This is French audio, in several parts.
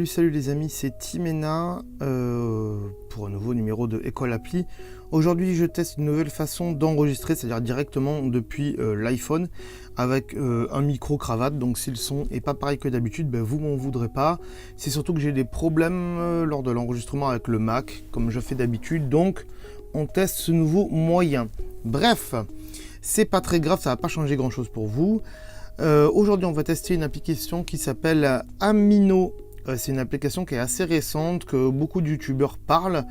Salut les amis, c'est Timena pour un nouveau numéro de École Appli. Aujourd'hui je teste une nouvelle façon d'enregistrer, c'est-à-dire directement depuis l'iPhone avec un micro cravate. Donc si le son n'est pas pareil que d'habitude, vous m'en voudrez pas. C'est surtout que j'ai des problèmes lors de l'enregistrement avec le Mac, comme je fais d'habitude. Donc on teste ce nouveau moyen. Bref, c'est pas très grave, ça va pas changer grand chose pour vous. Aujourd'hui on va tester une application qui s'appelle Amino. C'est une application qui est assez récente, que beaucoup de youtubeurs parlent.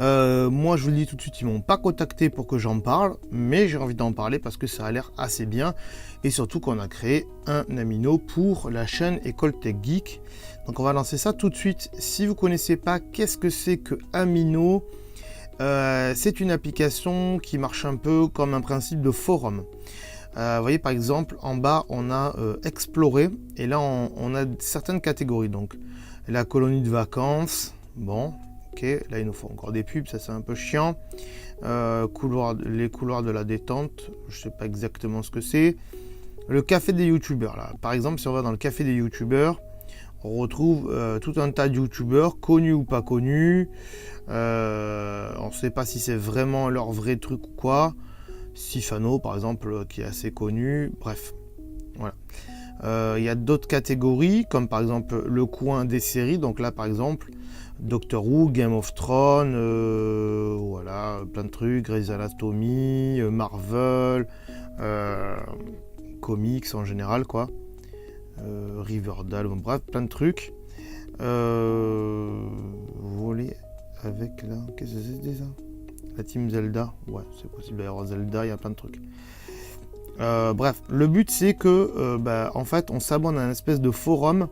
Moi je vous le dis tout de suite, ils m'ont pas contacté pour que j'en parle, mais j'ai envie d'en parler parce que ça a l'air assez bien. Et surtout qu'on a créé un Amino pour la chaîne École Tech Geek. Donc on va lancer ça tout de suite. Si vous ne connaissez pas, qu'est-ce que c'est que Amino? C'est une application qui marche un peu comme un principe de forum. Vous voyez par exemple en bas on a explorer, et là on a certaines catégories, donc la colonie de vacances, bon ok, là il nous faut encore des pubs, ça c'est un peu chiant. Les couloirs de la détente, je sais pas exactement ce que c'est. Le café des youtubeurs, là par exemple, si on va dans le café des youtubeurs, on retrouve tout un tas de youtubeurs connus ou pas connus. On ne sait pas si c'est vraiment leur vrai truc ou quoi. Sifano par exemple qui est assez connu, bref, voilà. Il y a d'autres catégories comme par exemple le coin des séries, donc là par exemple Doctor Who, Game of Thrones, voilà, plein de trucs, Grey's Anatomy, Marvel, comics en général quoi, Riverdale, bon, bref, plein de trucs. Vous voulez avec là, qu'est-ce que c'est déjà? La team Zelda, ouais, c'est possible d'avoir Zelda, il y a plein de trucs. Bref, le but c'est que, en fait, on s'abonne à une espèce de forum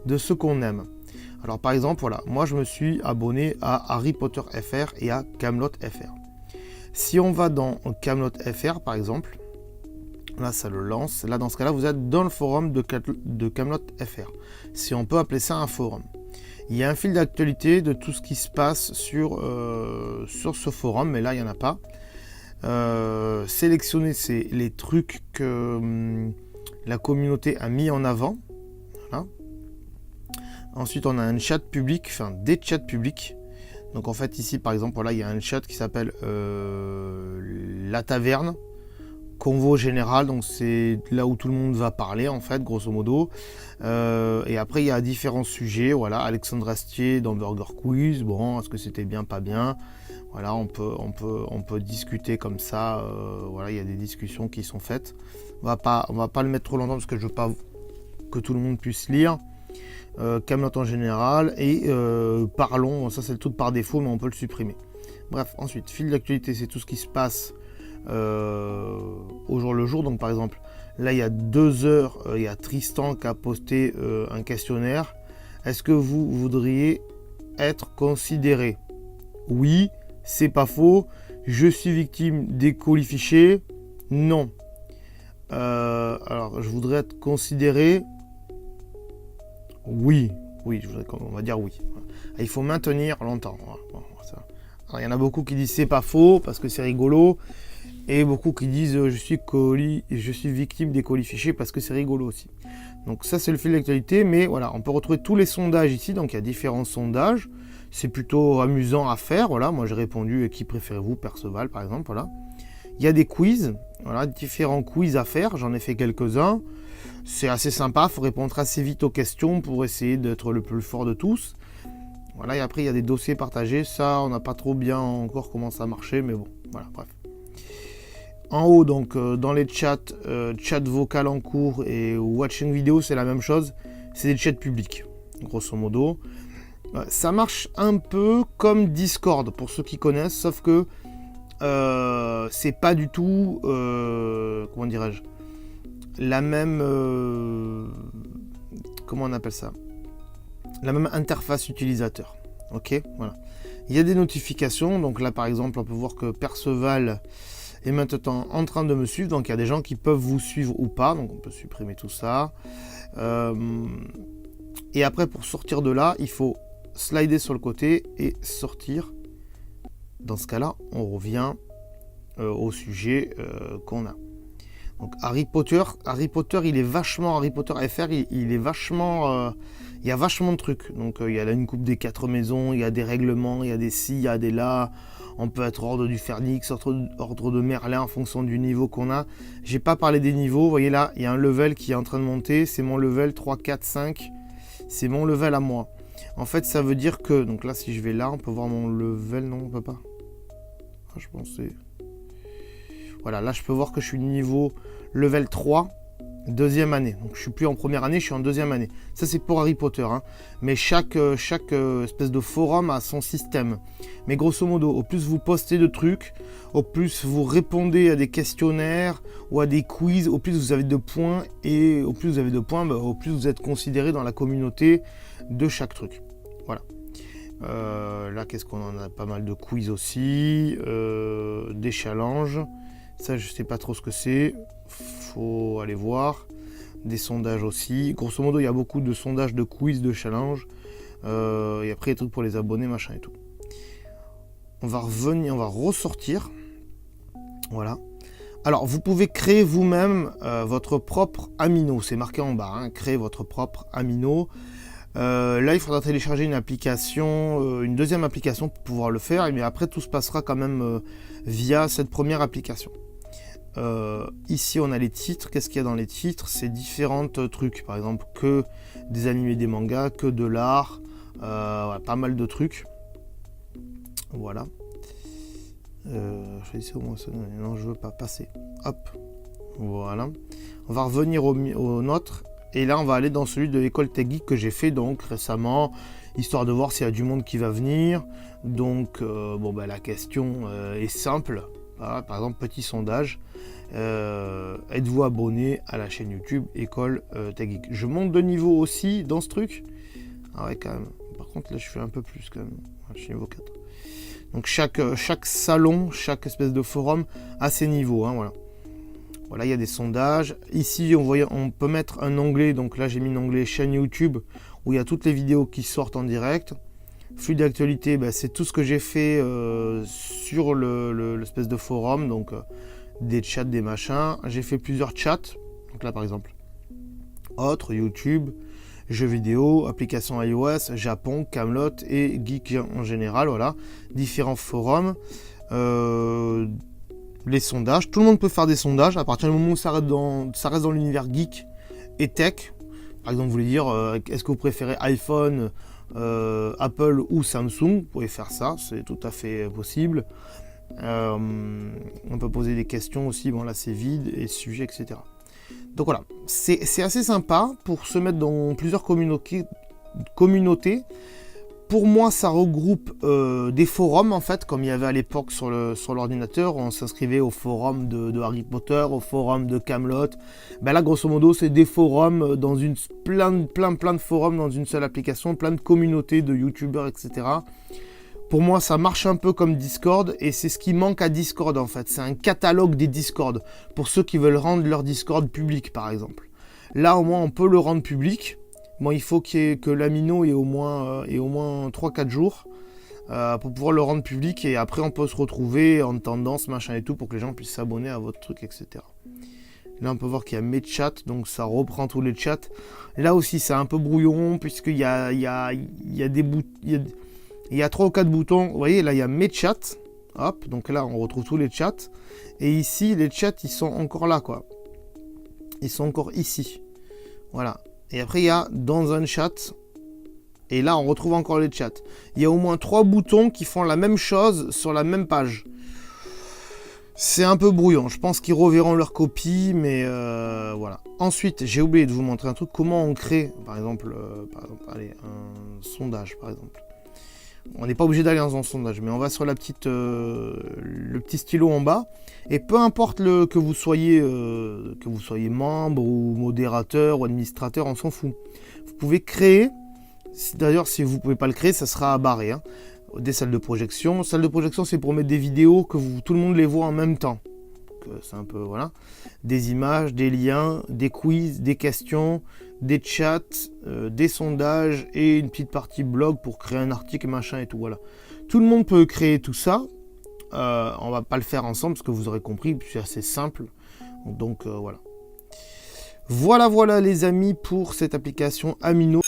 de ce qu'on aime. Alors par exemple, voilà, moi je me suis abonné à Harry Potter FR et à Camelot FR. Si on va dans Camelot FR par exemple, là ça le lance, là dans ce cas-là, vous êtes dans le forum de Camelot FR. Si on peut appeler ça un forum. Il y a un fil d'actualité de tout ce qui se passe sur ce forum, mais là, il n'y en a pas. Sélectionner, c'est les trucs que la communauté a mis en avant. Voilà. Ensuite, on a un chat public, enfin des chats publics. Donc en fait, ici, par exemple, voilà, il y a un chat qui s'appelle La Taverne. Convo général, donc c'est là où tout le monde va parler en fait, grosso modo. Et après il y a différents sujets, voilà, Alexandre Astier dans Burger Quiz, bon, est-ce que c'était bien, pas bien, voilà, on peut discuter comme ça, voilà, il y a des discussions qui sont faites. On va pas le mettre trop longtemps parce que je veux pas que tout le monde puisse lire. Camelot en général et parlons, ça c'est le truc par défaut mais on peut le supprimer. Bref, ensuite, fil d'actualité, c'est tout ce qui se passe au jour le jour. Donc par exemple là il y a 2 heures il y a Tristan qui a posté un questionnaire. Est-ce que vous voudriez être considéré? Oui, c'est pas faux. Je suis victime des colis fichés. Non. Alors je voudrais être considéré. Oui, on va dire oui. Il faut maintenir longtemps. Bon, alors, il y en a beaucoup qui disent c'est pas faux parce que c'est rigolo. Et beaucoup qui disent je suis victime des colis fichés parce que c'est rigolo aussi. Donc ça c'est le fil d'actualité, mais voilà, on peut retrouver tous les sondages ici, donc il y a différents sondages. C'est plutôt amusant à faire, voilà, moi j'ai répondu qui préférez-vous, Perceval par exemple, voilà. Il y a des quiz, voilà, différents quiz à faire, j'en ai fait quelques-uns. C'est assez sympa, il faut répondre assez vite aux questions pour essayer d'être le plus fort de tous. Voilà, et après il y a des dossiers partagés, ça on n'a pas trop bien encore comment ça marchait, mais bon, voilà, bref. En haut, donc dans les chats, chat vocal en cours et watching vidéo, c'est la même chose. C'est des chats publics, grosso modo. Ça marche un peu comme Discord, pour ceux qui connaissent, sauf que c'est pas du tout, comment dirais-je, la même, comment on appelle ça, la même interface utilisateur. Ok, voilà. Il y a des notifications, donc là par exemple, on peut voir que Perceval est maintenant en train de me suivre, donc il y a des gens qui peuvent vous suivre ou pas, donc on peut supprimer tout ça. Et après, pour sortir de là, il faut slider sur le côté et sortir. Dans ce cas-là, on revient au sujet qu'on a. Donc Harry Potter, il est vachement Harry Potter FR, il est vachement, il y a vachement de trucs. Donc il y a là une coupe des 4 maisons, il y a des règlements, il y a des ci, il y a des là. On peut être ordre du Phénix, ordre de Merlin en fonction du niveau qu'on a. J'ai pas parlé des niveaux. Vous voyez là, il y a un level qui est en train de monter. C'est mon level 3, 4, 5. C'est mon level à moi. En fait, ça veut dire que... Donc là, si je vais là, on peut voir mon level. Non, on peut pas. Ah, je pensais... Voilà, là, je peux voir que je suis niveau level 3. Deuxième année, donc je suis plus en première année, je suis en deuxième année. Ça c'est pour Harry Potter, hein. Mais chaque espèce de forum a son système. Mais grosso modo, au plus vous postez de trucs, au plus vous répondez à des questionnaires ou à des quiz, au plus vous avez de points, et au plus vous avez de points, bah, au plus vous êtes considéré dans la communauté de chaque truc. Voilà. Là, qu'est-ce qu'on en a? Pas mal de quiz aussi, des challenges. Ça, je sais pas trop ce que c'est. Faut aller voir. Des sondages aussi. Grosso modo, il y a beaucoup de sondages, de quiz, de challenges. Et après, des trucs pour les abonnés, machin et tout. On va revenir, on va ressortir. Voilà. Alors, vous pouvez créer vous-même votre propre amino. C'est marqué en bas. Hein, créer votre propre amino. Là, il faudra télécharger une application, une deuxième application pour pouvoir le faire. Mais après, tout se passera quand même via cette première application. Ici on a les titres. Qu'est-ce qu'il y a dans les titres? C'est différents trucs, par exemple que des animés, des mangas, que de l'art, ouais, pas mal de trucs. Voilà. Choisissez au moins ça. Non, je veux pas passer. Hop. Voilà. On va revenir au nôtre. Et là on va aller dans celui de l'école Tech Geek que j'ai fait donc récemment, histoire de voir s'il y a du monde qui va venir. Donc bon bah la question est simple. Voilà, par exemple, petit sondage. Êtes-vous abonné à la chaîne YouTube École Tech Geek? Je monte de niveau aussi dans ce truc. Ah ouais, quand même. Par contre, là, je fais un peu plus quand même. Je suis niveau 4. Donc, chaque salon, chaque espèce de forum a ses niveaux. Hein, voilà. Voilà, il y a des sondages. Ici, on peut mettre un onglet. Donc là, j'ai mis un onglet chaîne YouTube où il y a toutes les vidéos qui sortent en direct. Flux d'actualité, bah, c'est tout ce que j'ai fait sur l'espèce de forum, donc des chats, des machins. J'ai fait plusieurs chats, donc là par exemple, autres, YouTube, jeux vidéo, applications iOS, Japon, Camelot et Geek en général, voilà, différents forums. Les sondages, tout le monde peut faire des sondages à partir du moment où ça reste dans l'univers geek et tech. Par exemple, vous voulez dire, est-ce que vous préférez iPhone, Apple ou Samsung? Vous pouvez faire ça, c'est tout à fait possible. On peut poser des questions aussi, bon là c'est vide, et sujets, etc. Donc voilà, c'est assez sympa pour se mettre dans plusieurs communautés. Pour moi, ça regroupe des forums, en fait, comme il y avait à l'époque sur l'ordinateur. On s'inscrivait au forum de Harry Potter, au forum de Camelot. Ben là, grosso modo, c'est des forums dans plein de forums dans une seule application, plein de communautés de youtubeurs, etc. Pour moi, ça marche un peu comme Discord, et c'est ce qui manque à Discord, en fait. C'est un catalogue des Discord, pour ceux qui veulent rendre leur Discord public, par exemple. Là, au moins, on peut le rendre public. Bon, il faut que l'amino ait au moins 3-4 jours pour pouvoir le rendre public, et après on peut se retrouver en tendance, machin et tout, pour que les gens puissent s'abonner à votre truc, etc. Là on peut voir qu'il y a mes chats, donc ça reprend tous les chats. Là aussi c'est un peu brouillon, puisqu'il y a 3 ou 4 boutons. Vous voyez là il y a mes chats, hop, donc là on retrouve tous les chats, et ici les chats ils sont encore là, quoi. Ils sont encore ici, voilà. Et après, il y a dans un chat. Et là, on retrouve encore les chats. Il y a au moins 3 boutons qui font la même chose sur la même page. C'est un peu brouillon. Je pense qu'ils reverront leur copie, mais voilà. Ensuite, j'ai oublié de vous montrer un truc. Comment on crée, par exemple allez, un sondage, par exemple. On n'est pas obligé d'aller dans un sondage, mais on va sur le petit stylo en bas. Et peu importe que vous soyez membre ou modérateur ou administrateur, on s'en fout. Vous pouvez créer, d'ailleurs si vous ne pouvez pas le créer, ça sera à barrer, hein, des salles de projection. Salle de projection, c'est pour mettre des vidéos que tout le monde les voit en même temps. c'est un peu voilà. Des images, des liens, des quiz, des questions, des chats, des sondages et une petite partie blog pour créer un article machin et tout voilà. Tout le monde peut créer tout ça. On va pas le faire ensemble parce que vous aurez compris, c'est assez simple. Donc voilà. Voilà les amis pour cette application Amino.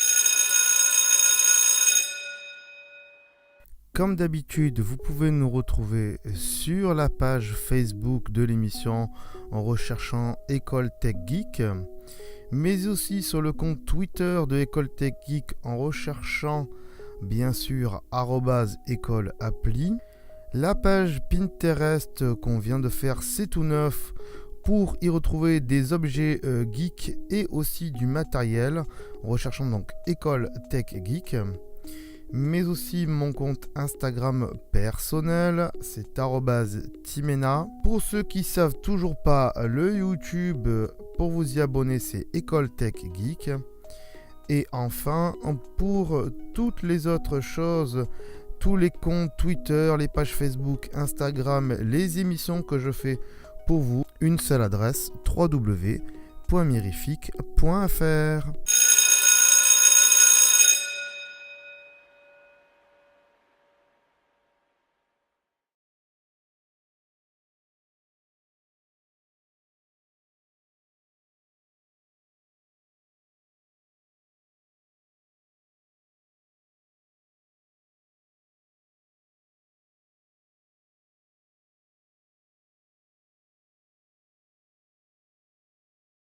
Comme d'habitude, vous pouvez nous retrouver sur la page Facebook de l'émission en recherchant École Tech Geek, mais aussi sur le compte Twitter de École Tech Geek en recherchant bien sûr @école appli. La page Pinterest qu'on vient de faire, c'est tout neuf pour y retrouver des objets geek et aussi du matériel en recherchant donc École Tech Geek. Mais aussi mon compte Instagram personnel, c'est @timena. Pour ceux qui savent toujours pas, le YouTube pour vous y abonner, c'est École Tech Geek. Et enfin, pour toutes les autres choses, tous les comptes Twitter, les pages Facebook, Instagram, les émissions que je fais pour vous, une seule adresse, www.mirific.fr.